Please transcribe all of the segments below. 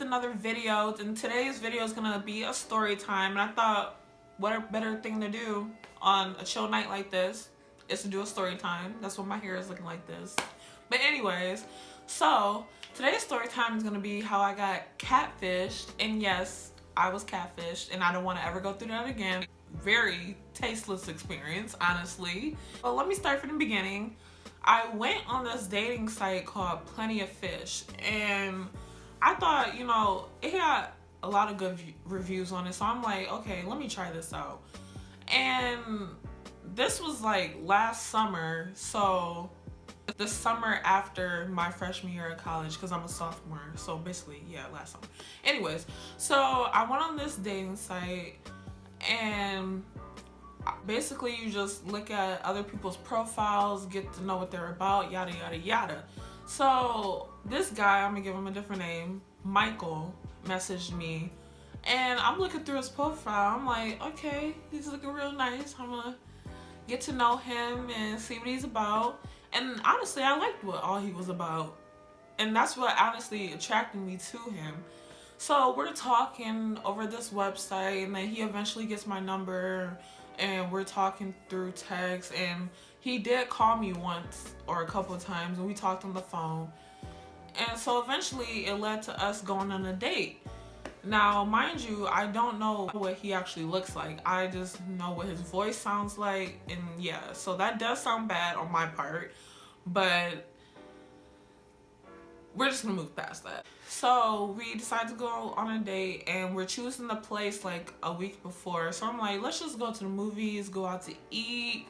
another video, and today's video is gonna be a story time. And I thought, what a better thing to do on a chill night like this is to do a story time. That's why my hair is looking like this. But anyways, so today's story time is gonna be how I got catfished. And yes, I was catfished, and I don't want to ever go through that again. Very tasteless experience, honestly. But let me start from the beginning. I went on this dating site called Plenty of Fish, and I thought, you know, it had a lot of good reviews on it, so I'm like, okay, let me try this out. And this was like last summer, so the summer after my freshman year of college, because I'm a sophomore, so basically, yeah, last summer. Anyways, so I went on this dating site, and basically you just look at other people's profiles, get to know what they're about, yada yada yada. So this guy, I'm gonna give him a different name, Michael, messaged me, and I'm looking through his profile. I'm like, okay, he's looking real nice. I'm gonna get to know him and see what he's about. And honestly, I liked what all he was about, and that's what honestly attracted me to him. So we're talking over this website, and then he eventually gets my number, and we're talking through text, and he did call me once or a couple of times, and we talked on the phone. And so eventually it led to us going on a date. Now, mind you, I don't know what he actually looks like. I just know what his voice sounds like, and yeah, so that does sound bad on my part, but we're just gonna move past that. So we decided to go on a date, and we're choosing the place like a week before. So I'm like, let's just go to the movies, go out to eat,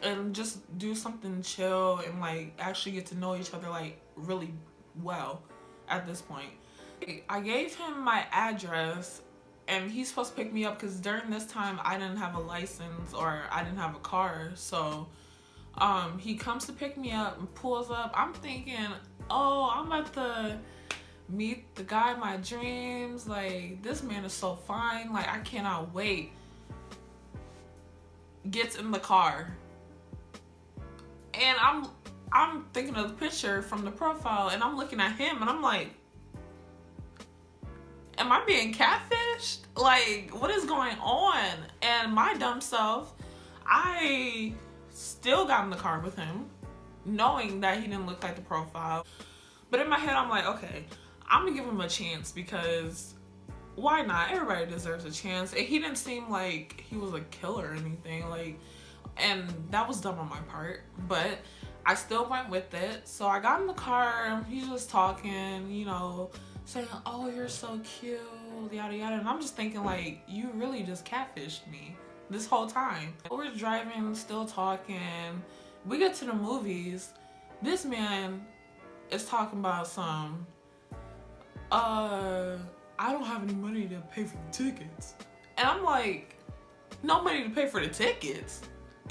and just do something chill and like actually get to know each other like really well at this point. I gave him my address, and he's supposed to pick me up because during this time I didn't have a license or I didn't have a car. So he comes to pick me up and pulls up. I'm thinking, oh, I'm about to meet the guy of my dreams. Like, this man is so fine. Like, I cannot wait. Gets in the car, and I'm thinking of the picture from the profile, and I'm looking at him, and I'm like, am I being catfished? Like, what is going on? And my dumb self, I still got in the car with him, knowing that he didn't look like the profile. But in my head, I'm like, okay, I'm gonna give him a chance, because why not? Everybody deserves a chance. And he didn't seem like he was a killer or anything, like, and that was dumb on my part, but I still went with it. So I got in the car, he's just talking, you know, saying, oh, you're so cute, yada yada. And I'm just thinking, like, you really just catfished me this whole time. We're driving, still talking. We get to the movies. This man is talking about some, I don't have any money to pay for the tickets. And I'm like, no money to pay for the tickets?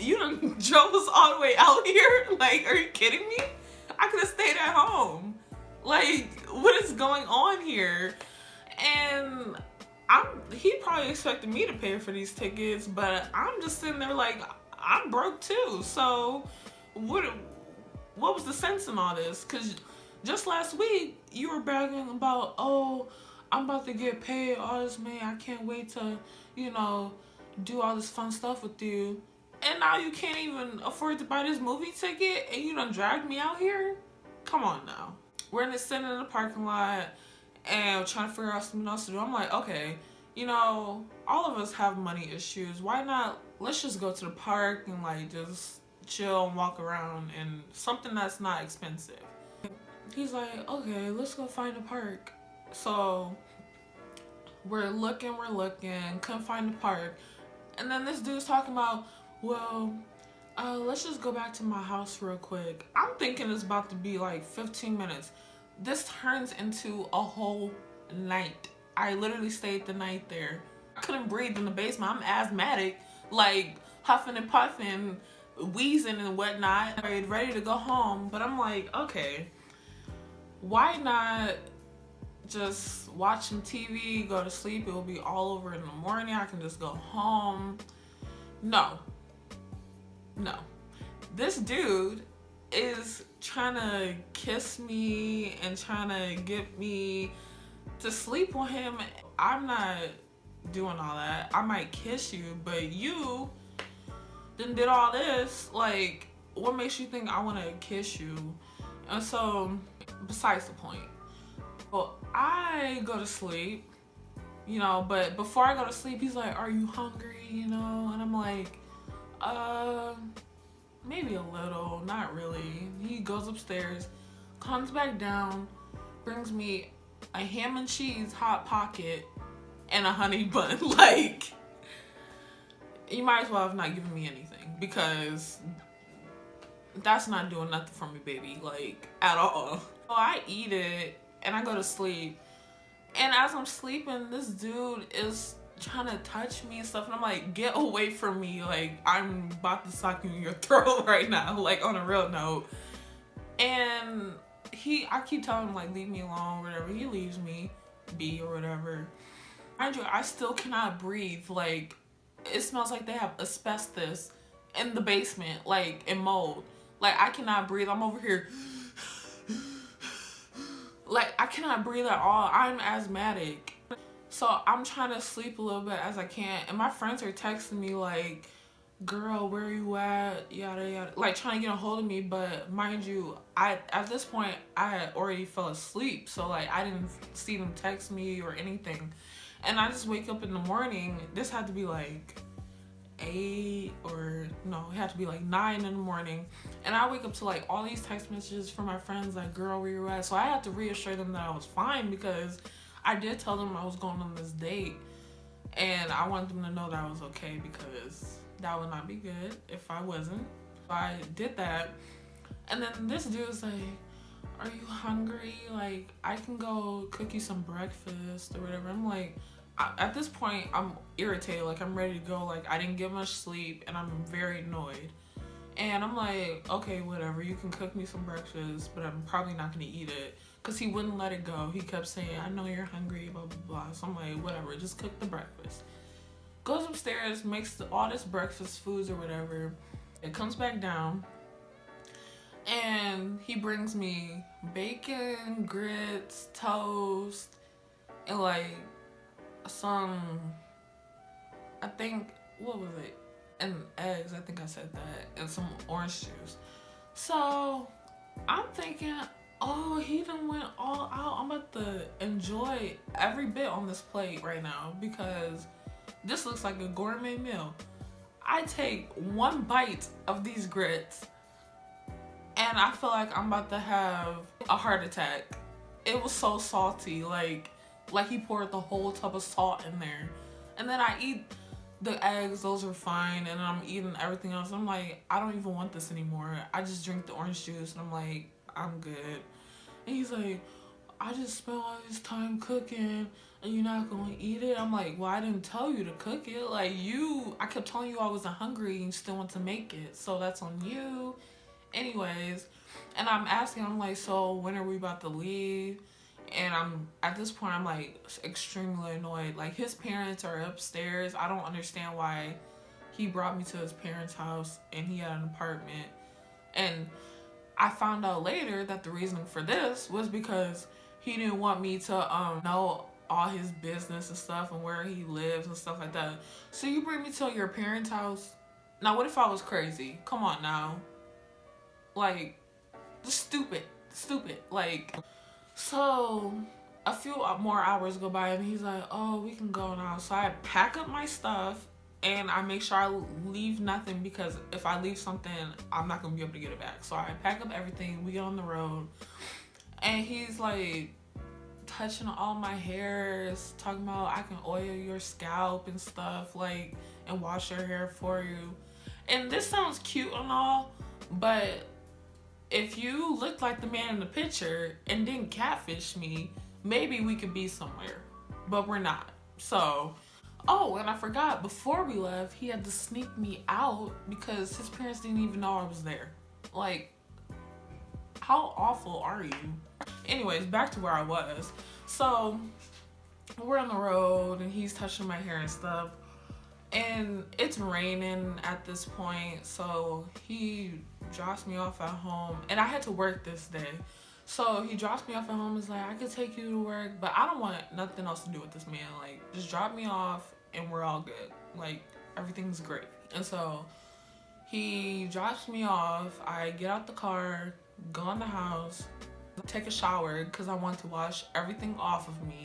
You done drove us all the way out here? Like, are you kidding me? I could have stayed at home. Like, what is going on here? And he probably expected me to pay for these tickets, but I'm just sitting there like, I'm broke too. So what was the sense in all this? Because just last week you were bragging about, oh, I'm about to get paid, all this money, I can't wait to, you know, do all this fun stuff with you. And now you can't even afford to buy this movie ticket, and you done dragged me out here? Come on now. We're sitting in the parking lot and trying to figure out something else to do. I'm like, okay, you know, all of us have money issues. Why not, let's just go to the park and like just chill and walk around, and something that's not expensive. He's like, okay, let's go find a park. So we're looking, couldn't find the park. And then this dude's talking about, well, let's just go back to my house real quick. I'm thinking it's about to be like 15 minutes. This turns into a whole night. I literally stayed the night there. I couldn't breathe in the basement. I'm asthmatic, like huffing and puffing, wheezing and whatnot, ready to go home. But I'm like, okay, why not just watch some TV, go to sleep? It will be all over in the morning. I can just go home. No. This dude is trying to kiss me and trying to get me to sleep with him, I'm not doing all that. I might kiss you, but you then did all this. Like, what makes you think I want to kiss you? And so, besides the point. Well, I go to sleep, you know, but before I go to sleep, he's like, are you hungry, you know? And I'm like, maybe a little, not really. He goes upstairs, comes back down, brings me a ham and cheese Hot Pocket and a honey bun. Like, you might as well have not given me anything, because that's not doing nothing for me, baby, like, at all. So I eat it and I go to sleep, and as I'm sleeping, this dude is trying to touch me and stuff, and I'm like, get away from me, like, I'm about to sock you in your throat right now, like, on a real note. And I keep telling him, like, leave me alone or whatever. He leaves me be or whatever. Mind you, I still cannot breathe. Like, it smells like they have asbestos in the basement, like, and mold. Like, I cannot breathe. I'm over here. Like, I cannot breathe at all. I'm asthmatic. So I'm trying to sleep a little bit as I can. And my friends are texting me like, girl, where are you at? Yada, yada. Like, trying to get a hold of me. But mind you, at this point, I had already fell asleep. So, like, I didn't see them text me or anything. And I just wake up in the morning. This had to be like 8 or no, it had to be like 9 in the morning. And I wake up to like all these text messages from my friends like, girl, where you at? So I had to reassure them that I was fine, because I did tell them I was going on this date, and I wanted them to know that I was okay, because that would not be good if I wasn't. So I did that. And then this dude's like, are you hungry? Like, I can go cook you some breakfast or whatever. I'm like, at this point, I'm irritated. Like, I'm ready to go. Like, I didn't get much sleep, and I'm very annoyed. And I'm like, okay, whatever. You can cook me some breakfast, but I'm probably not going to eat it. Because he wouldn't let it go. He kept saying, I know you're hungry, blah, blah, blah. So I'm like, whatever. Just cook the breakfast. Goes upstairs, makes all this breakfast foods or whatever. It comes back down. And he brings me bacon, grits, toast, and like some, I think, what was it? And eggs, I think I said that, and some orange juice. So I'm thinking, oh, he done went all out. I'm about to enjoy every bit on this plate right now, because this looks like a gourmet meal. I take one bite of these grits, and I feel like I'm about to have a heart attack. It was so salty, like he poured the whole tub of salt in there. And then I eat the eggs, those are fine, and I'm eating everything else. I'm like, I don't even want this anymore. I just drink the orange juice, and I'm like, I'm good. And he's like, I just spent all this time cooking, and you're not gonna eat it? I'm like, well, I didn't tell you to cook it. Like, I kept telling you I wasn't hungry, and you still want to make it, so that's on you. Anyways, and I'm asking, I'm like, so when are we about to leave? And at this point, I'm like extremely annoyed. Like, his parents are upstairs. I don't understand why he brought me to his parents' house and he had an apartment. And I found out later that the reason for this was because he didn't want me to know all his business and stuff and where he lives and stuff like that. So you bring me to your parents' house? Now, what if I was crazy? Come on now. Like, just stupid. Like, so a few more hours go by and he's like, oh, we can go now. So I pack up my stuff and I make sure I leave nothing, because if I leave something, I'm not gonna be able to get it back. So I pack up everything, we get on the road, and he's like touching all my hairs, talking about I can oil your scalp and stuff, like, and wash your hair for you. And this sounds cute and all, but if you looked like the man in the picture and didn't catfish me, maybe we could be somewhere, but we're not. So, oh, and I forgot, before we left, he had to sneak me out because his parents didn't even know I was there. Like, how awful are you? Anyways, back to where I was. So, we're on the road and he's touching my hair and stuff. And it's raining at this point, so he drops me off at home, and I had to work this day. So he drops me off at home. He's like, I could take you to work, but I don't want nothing else to do with this man. Like, just drop me off and we're all good. Like, everything's great. And so he drops me off. I get out the car, go in the house, take a shower because I want to wash everything off of me.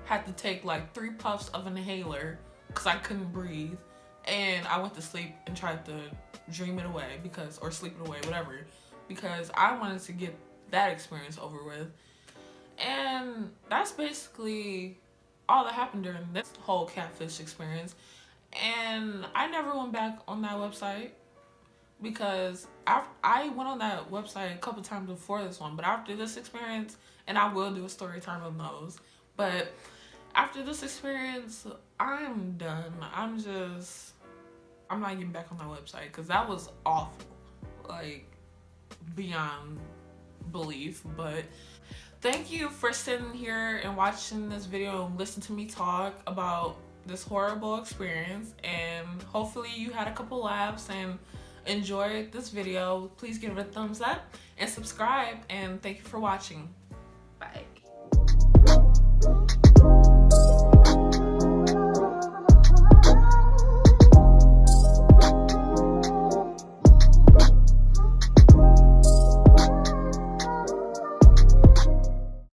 Had to take like 3 puffs of an inhaler because I couldn't breathe. And I went to sleep and tried to dream it away or sleep it away, whatever, because I wanted to get that experience over with. And that's basically all that happened during this whole catfish experience. And I never went back on that website because I went on that website a couple times before this one, but after this experience, and I will do a story time on those, but after this experience, I'm done. I'm not getting back on that website because that was awful, like beyond belief. But thank you for sitting here and watching this video and listening to me talk about this horrible experience, and hopefully you had a couple laughs and enjoyed this video. Please give it a thumbs up and subscribe, and thank you for watching.